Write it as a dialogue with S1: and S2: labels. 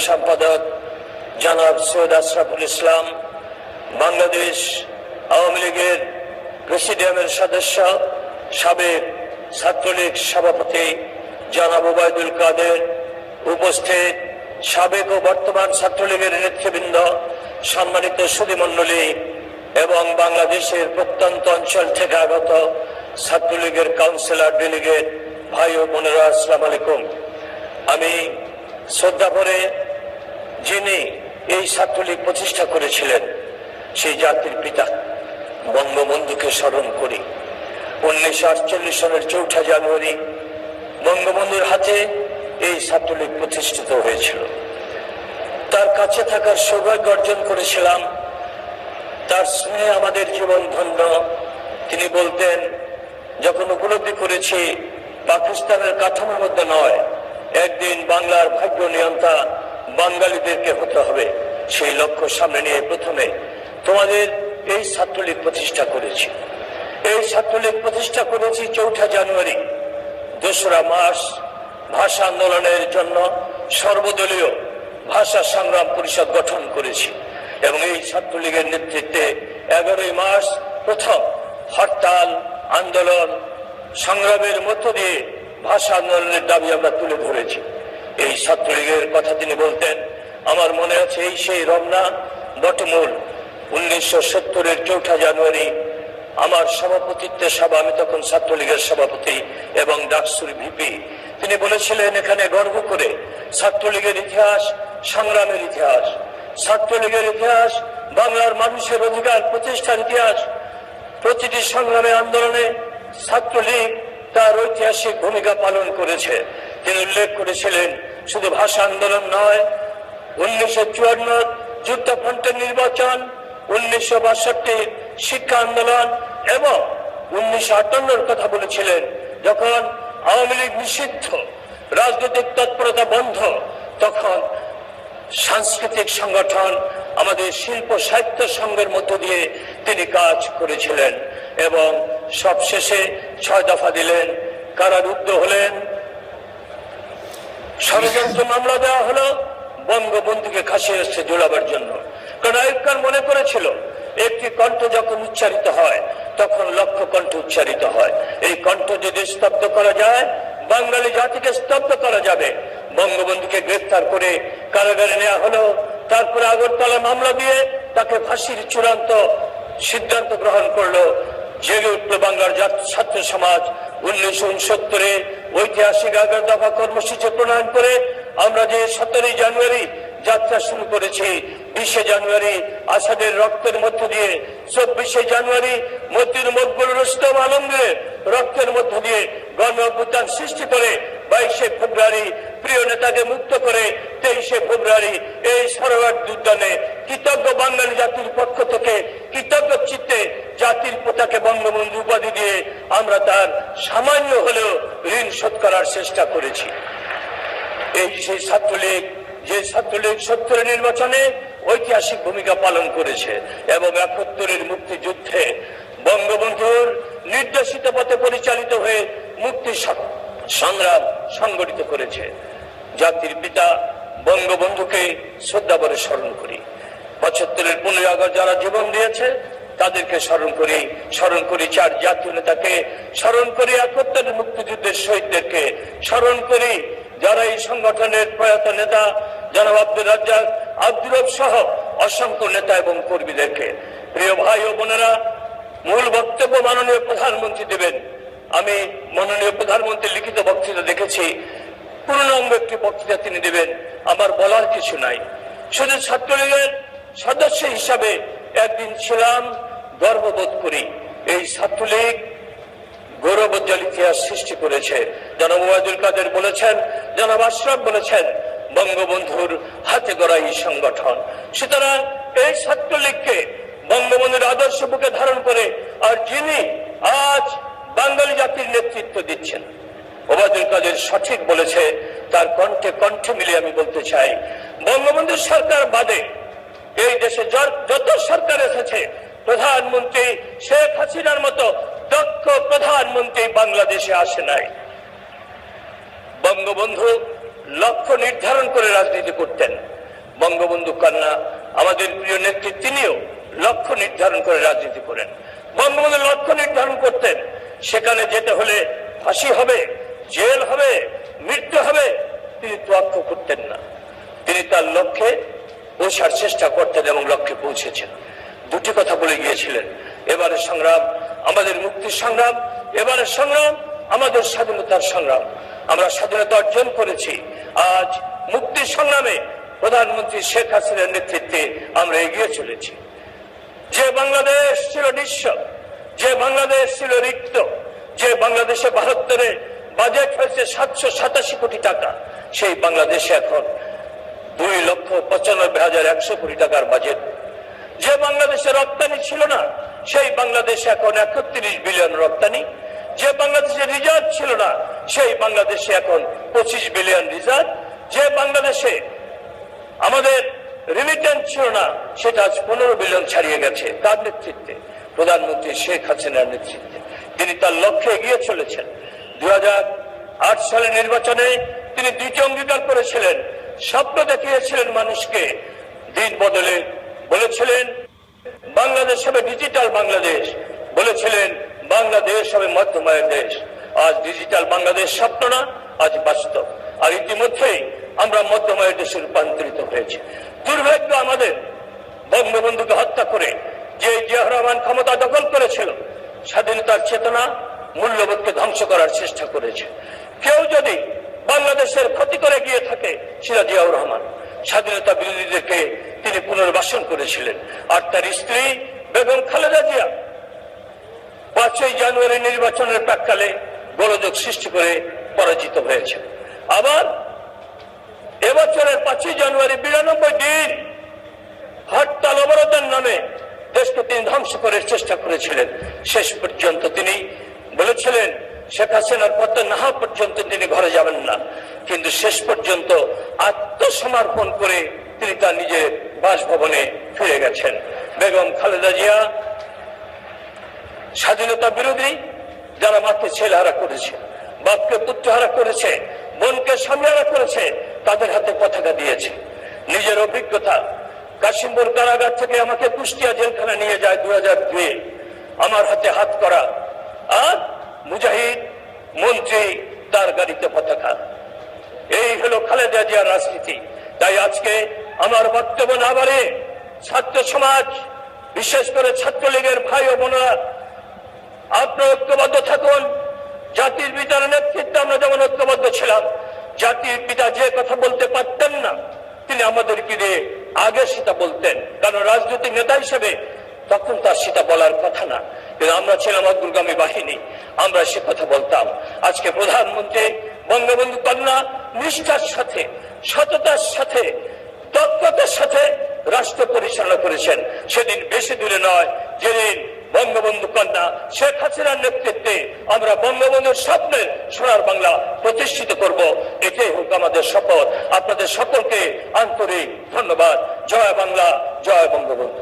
S1: সম্পাদক জনাব সৈয়দ আশরাফুল ইসলাম, বাংলাদেশ আওয়ামী লীগের প্রেসিডিয়ামের সদস্য, সাবেক ছাত্রলীগ সভাপতি জনাব ওবায়দুল কাদের, উপস্থিত সাবেক ও বর্তমান ছাত্রলীগের নেতৃবৃন্দ, সম্মানিত সুধীমণ্ডলী এবং বাংলাদেশের প্রত্যন্ত অঞ্চল থেকে আগত ছাত্রলীগের কাউন্সিলর, ডেলিগেট ভাই ও বোনেরা, আসসালামু আলাইকুম। আমি শ্রদ্ধা করে যিনি এই ছাত্রলীগ প্রতিষ্ঠা করেছিলেন সেই জাতির পিতা বঙ্গবন্ধুকে স্মরণ করি। 1948 সনের 4 জানুয়ারি বঙ্গবন্ধুর হাতে এই ছাত্রলীগ প্রতিষ্ঠিত হয়েছিল। তার কাছে থাকার সৌভাগ্য অর্জন করেছিলাম, তার স্নেহে আমাদের জীবন ধন্য। তিনি বলতেন, যখন উপলব্ধি করেছি পাকিস্তানের কাঠামোর মধ্যে নয়, একদিন বাংলার ভাগ্য নিয়ন্তা বাঙালিদেরকে হতে হবে, সেই লক্ষ্য সামনে নিয়ে প্রথমে তোমাদের এই ছাত্রলীগ প্রতিষ্ঠা করেছি। এই ছাত্রলীগ প্রতিষ্ঠা করেছি 4 জানুয়ারি। 2রা মার্চ ভাষা আন্দোলনের জন্য সর্বদলীয় ভাষা সংগ্রাম পরিষদ গঠন করেছি এবং এই ছাত্রলীগের নেতৃত্বে 11ই মার্চ প্রথম হরতাল আন্দোলন সংগ্রামের মধ্য দিয়ে ভাষা আন্দোলনের দাবি আমরা তুলে ধরেছি। এই ছাত্রলীগের কথা তিনি বলতেন, আমার মনে আছে এই সেই রমনা বটমূল 1970-এর 4 জানুয়ারি আমার সভাপতিত্বের সভা, আমি তখন ছাত্রলীগের সভাপতি এবং ডাকসুর ভিপি। তিনি বলেছিলেন, এখানে গর্ব করে ছাত্রলীগের ইতিহাস, সংগ্রামের ইতিহাস, ছাত্রলীগের ইতিহাস, বাংলার মানুষের অধিকার প্রতিষ্ঠার ইতিহাস। প্রতিটি সংগ্রামে আন্দোলনে ছাত্রলীগ তার ঐতিহাসিক ভূমিকা পালন করেছে। তিনি উল্লেখ করেছিলেন, শুধু ভাষা আন্দোলন নয়, 1954 যুক্তফ্রন্টের নির্বাচন, 1962 শিক্ষা আন্দোলন এবং 1958-র কথা বলেছিলেন, যখন আওয়ামী লীগ নিষিদ্ধ, রাজনৈতিক তৎপরতা বন্ধ, তখন সাংস্কৃতিক সংগঠন, আমাদের শিল্প সাহিত্য সংঘের মধ্য দিয়ে তিনি কাজ করেছিলেন এবং সবশেষে 6 দফা দিলেন, কারারুদ্ধ হলেন, ষড়যন্ত্র মামলা দেওয়া হলো বঙ্গবন্ধুকে ফাঁসির রশি ঝুলাবার জন্য। কারণ আইয়ুব খান মনে করেছিল, একটি কণ্ঠ যখন উচ্চারিত হয় তখন লক্ষ কণ্ঠ উচ্চারিত হয়। এই কণ্ঠ যদি স্তব্ধ করা যায়, বাঙালি জাতিকে স্তব্ধ করা যাবে। বঙ্গবন্ধুকে গ্রেফতার করে কারাগারে নেওয়া হলো, তারপরে আগরতলা মামলা দিয়ে তাকে ফাঁসির চূড়ান্ত সিদ্ধান্ত গ্রহণ করলো। জেগে উঠল বাংলার ছাত্র সমাজ। 1969-এ ঐতিহাসিক 11 দফা কর্মসূচি প্রণয়ন করে আমরা যে 17 জানুয়ারি যাত্রা শুরু করেছি, 20 জানুয়ারি আসাদের রক্তের মধ্য দিয়ে, 24 জানুয়ারি মতিউর মকবুল রুস্তম আলমগীরের রক্তের মধ্য দিয়ে গণ অভ্যুত্থান সৃষ্টি করে, 22 ফেব্রুয়ারি প্রিয় নেতাকে মুক্ত করে, 23 ফেব্রুয়ারি এই সরোয়ার উদ্যানে কৃতজ্ঞ বাঙালি জাতির পক্ষ থেকে কৃতজ্ঞ চিত্তে জাতির পিতাকে বঙ্গবন্ধু উপাধি দিয়ে আমরা তার সামান্য হলেও ঋণ শোধ করার চেষ্টা করেছি। এই সেই ছাত্রলীগ, যে ছাত্রলীগ 70 নির্বাচনে ঐতিহাসিক ভূমিকা পালন করেছে এবং 71-এর মুক্তিযুদ্ধে বঙ্গবন্ধুর নির্দেশিত পথে পরিচালিত হয়ে মুক্তি সংগ্রাম সংগঠিত করেছে। জাতির পিতা বঙ্গবন্ধুকে শ্রদ্ধা করে স্মরণ করি। 75-এর 15 আগস্ট যারা জীবন দিয়েছে তাদেরকে স্মরণ করি 4 জাতীয় নেতাকে স্মরণ করি, 71-এর মুক্তিযুদ্ধের শহীদদেরকে স্মরণ করি, যারা এই সংগঠনের প্রয়াত নেতা জনাব আব্দুর রাজ্জাক, আব্দুর রব সহ অসংখ্য নেতা এবং কর্মীদেরকে। প্রিয় ভাই ও বোনেরা, মূল বক্তব্য মাননীয় প্রধানমন্ত্রী দেবেন। আমি মাননীয় প্রধানমন্ত্রীর লিখিত বক্তৃতা দেখেছি, পূর্ণাঙ্গ একটি বক্তৃতা তিনি দেবেন। আমার বলার কিছু নাই, শুধু ছাত্রলীগের সদস্য হিসাবে একদিন ছিলাম, গর্ববোধ করি। এই ছাত্রলীগ গৌরবোজ্জ্বল ইতিহাস সৃষ্টি করেছে। জনাব ওবায়দুল কাদের বলেছেন, জনাব আশরাফ বলেছেন, বঙ্গবন্ধুর হাতে গড়া এই সংগঠন। সুতরাং এই ছাত্রলীগকে বঙ্গবন্ধুর আদর্শ বুকে ধারণ করে, আর যিনি আজ বাঙালি জাতির নেতৃত্ব দিচ্ছেন, ওবায়দুল কাদের সঠিক বলেছে, তার কণ্ঠে কণ্ঠে মিলিয়ে আমি বলতে চাই, বঙ্গবন্ধুর সরকার বাদে এই দেশে যত সরকার এসেছে, প্রধানমন্ত্রী শেখ হাসিনার মতো দক্ষ প্রধানমন্ত্রী বাংলাদেশে আসে নাই। বঙ্গবন্ধু লক্ষ্য নির্ধারণ করে রাজনীতি করতেন। বঙ্গবন্ধু কন্যা আমাদের প্রিয় নেত্রী, তিনিও লক্ষ্য নির্ধারণ করে রাজনীতি করেন। বঙ্গবন্ধু লক্ষ্য নির্ধারণ করতেন, সেখানে যেতে হলে ফাঁসি হবে, জেল হবে, মৃত্যু হবে, তিনি তোয়াক্কা করতেন না। তিনি তার লক্ষ্যে পৌঁছার চেষ্টা করতেন এবং লক্ষ্যে পৌঁছেছেন। দুটি কথা বলে গিয়েছিলেন, এবারের সংগ্রাম আমাদের মুক্তির সংগ্রাম, এবারের সংগ্রাম আমাদের স্বাধীনতার সংগ্রাম। আমরা স্বাধীনতা অর্জন করেছি, আজ মুক্তির সংগ্রামে প্রধানমন্ত্রী শেখ হাসিনার নেতৃত্বে আমরা এগিয়ে চলেছি। যে বাংলাদেশ ছিল নিঃস্ব, যে বাংলাদেশ ছিল রিক্ত, যে বাংলাদেশে 72-এ বাজেট হয়েছে 787 কোটি টাকা, সেই বাংলাদেশে এখন 2,95,100 কোটি টাকার বাজেট। যে বাংলাদেশে রপ্তানি ছিল না, সেই বাংলাদেশে এখন 31 বিলিয়ন রপ্তানি। যে বাংলাদেশে রিজার্ভ ছিল না, সেই বাংলাদেশে এখন 25 বিলিয়ন রিজার্ভ। যে বাংলাদেশে আমাদের রিমিটেন্স ছিল না, সেটা আজ 15 বিলিয়ন ছাড়িয়ে গেছে। তার নেতৃত্বে, প্রধানমন্ত্রী শেখ হাসিনার নেতৃত্বে তিনি তার লক্ষ্যে এগিয়ে চলেছেন। 2008 সালের নির্বাচনে তিনি দুইটি অঙ্গীকার করেছিলেন, স্বপ্ন দেখিয়েছিলেন মানুষকে, দিন বদলে বলেছিলেন বাংলাদেশ হবে ডিজিটাল বাংলাদেশ, বলেছিলেন বাংলাদেশ হবে মধ্যময়ের দেশ। আজ ডিজিটাল বাংলাদেশ স্বপ্ন না, আজ বাস্তব। আর ইতিমধ্যেই আমরা মধ্যময়ের দেশে রূপান্তরিত হয়েছে। দুর্ভাগ্য আমাদের, বঙ্গবন্ধুকে হত্যা করে যে জিয়াউর রহমান ক্ষমতা দখল করেছিল, স্বাধীনতার চেতনা, মূল্যবোধকে ধ্বংস করার চেষ্টা করেছে। কেউ যদি বাংলাদেশের ক্ষতি করে গিয়ে থাকে, সেটা জিয়াউর রহমান। স্বাধীনতা বিরোধীদেরকে তিনি পুনর্বাসন করেছিলেন। আর তার স্ত্রী বেগম খালেদা জিয়া 5ই জানুয়ারি নির্বাচনের প্রাক্কালে গোলযোগ সৃষ্টি করে পরাজিত হয়েছে। আবার এবছরের 5ই জানুয়ারি 92 দিন হরতাল অবরোধের নামে দেশকে তিনি ধ্বংস করার চেষ্টা করেছিলেন। শেষ পর্যন্ত তিনি বলেছিলেন শেখ হাসিনার পতন না হওয়া পর্যন্ত তিনি ঘরে যাবেন না, কিন্তু শেষ পর্যন্ত আত্মসমর্পণ করে তিনি তার নিজের বাসভবনে ফিরে গেছেন। বেগম খালেদা জিয়া স্বাধীনতা বিরোধী, যারা মাকে ছেলেহারা করেছে, বাপকে পুত্রহারা করেছে, বোনকে স্বামীহারা করেছে, তাদের হাতে পতাকা দিয়েছে। নিজের অভিজ্ঞতা, কাশিমপুর কারাগার থেকে আমাকে কুষ্টিয়া জেলখানা নিয়ে যায় 2002, আমার হাতে হাত করা, আর মুজাহিদ মন্ত্রী তার গাড়িতে পতাকা। এই হলো খালেদা জিয়ার রাজনীতি। তাই আজকে আমার বক্তব্য না বাড়ে ছাত্র সমাজ, বিশেষ করে ছাত্রলীগের ভাই ও বোনেরা, আপনারা ঐক্যবদ্ধ থাকুন। জাতির পিতার নেতৃত্বে আমরা যেমন ঐক্যবদ্ধ ছিলাম, জাতির পিতা যে কথা বলতে পারতেন না, তিনি আমাদেরকে দিয়ে আগে সেটা বলতেন, কারণ রাজনৈতিক নেতা হিসেবে তখন তার সেটা বলার কথা না, কিন্তু আমরা ছিলাম অগ্রগামী বাহিনী, আমরা সে কথা বলতাম। আজকে প্রধানমন্ত্রী বঙ্গবন্ধু কন্যা নিষ্ঠার সাথে, সততার সাথে, দক্ষতার সাথে রাষ্ট্র পরিচালনা করেছেন। সেদিন বেশি দূরে নয়, যেদিন বঙ্গবন্ধু কন্যা শেখ হাসিনার নেতৃত্বে আমরা বঙ্গবন্ধুর স্বপ্নের সোনার বাংলা প্রতিষ্ঠিত করব। এটাই হোক আমাদের শপথ। আপনাদের সকলকে আন্তরিক ধন্যবাদ। জয় বাংলা, জয় বঙ্গবন্ধু।